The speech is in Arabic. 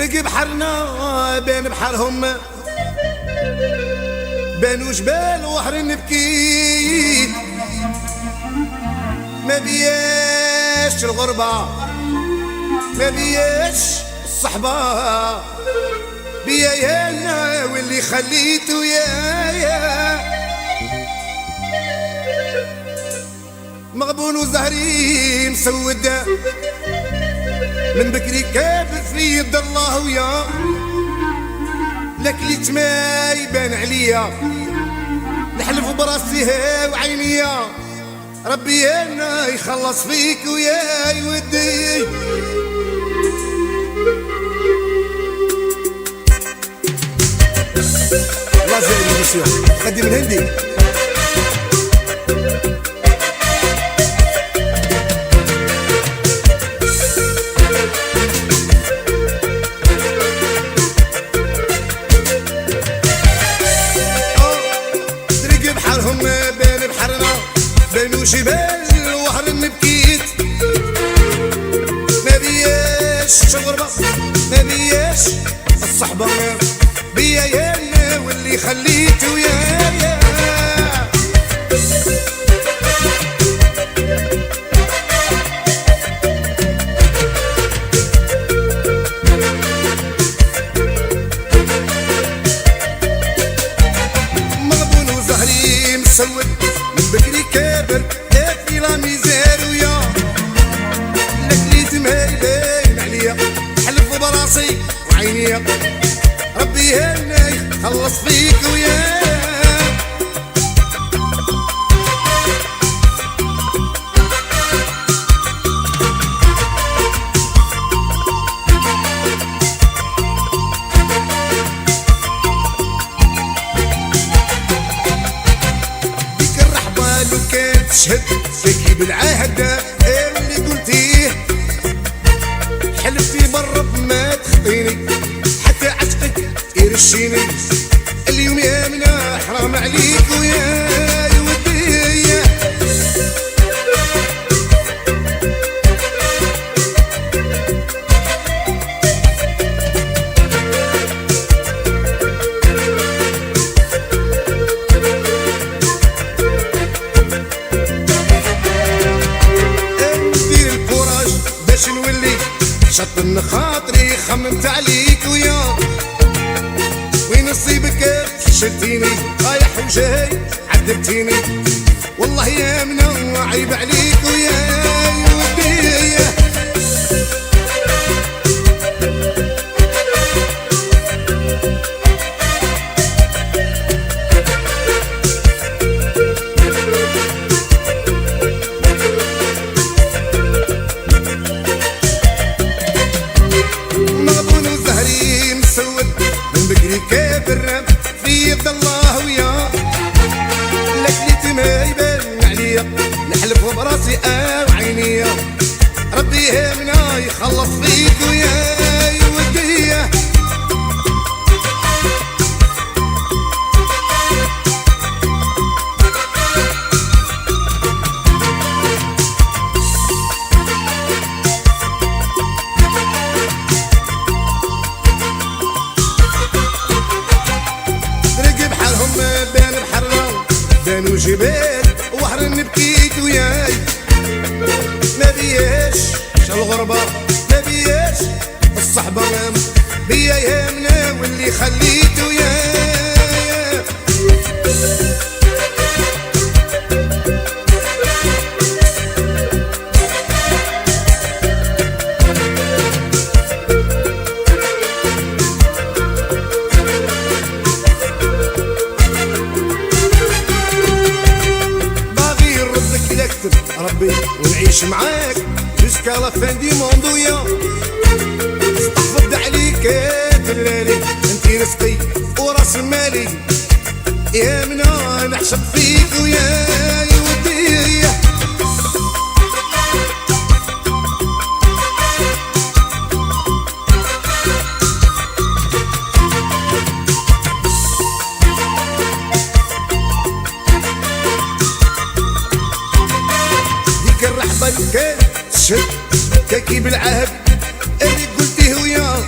درق بحرنا بين بحرهم، بين جبال وحر نبكي. ما بياش الغربة، ما بياش الصحبة، بيا يانا واللي خليته يا مغبون وزهري مسود من بكري كابر في يد الله ويا لك ليت ما يبان عليا نحلف براسي وعينيا ربي انا يخلص فيك ويا يودي. الله زين مسيو خدي من هندي. بين بحرنا بين جبال وهر نبكيت. ما بياش الغربة، ما بياش الصحبة، بيا يانا واللي خليته يا مغبون وزهري مسود من بكري كابر في لا ميزير ويا لك ليت ما يبين عليا حلف براسي وعينيا ربي هنا يخلص فيك ويا. تشهد فيكي بالعهد اللي قلتيه حلفتي برب ما تخطيني حتى عشقك يرشيني اليوم يا منا حرام عليك ويا ودي. شطن خاطري خممت عليك ويا وين نصيبك شلتيني رايح وجاي عذبتيني والله يا منا عيب عليك ويا ودي. كابر في يد الله ويا لك ليت ما يبان عليا نحلف براسي وعينيا ربي هنا يخلص فيك ويا ودي. بين بحرنا بين جبال وحر نبكيت وياي ما بياش الغربة، ما بياش الصحبة، بيا يهمنا واللي خليته وياي. ربي ونعيش معاك جوسكا لا فان دي موند ويا استحفظ عليك يا دلالي انتي رزقي وراس مالي يا منا نعشق فيك ويا ودي. الرحبة كانت تشد كاكي بالعهد اللي قلتيه وياه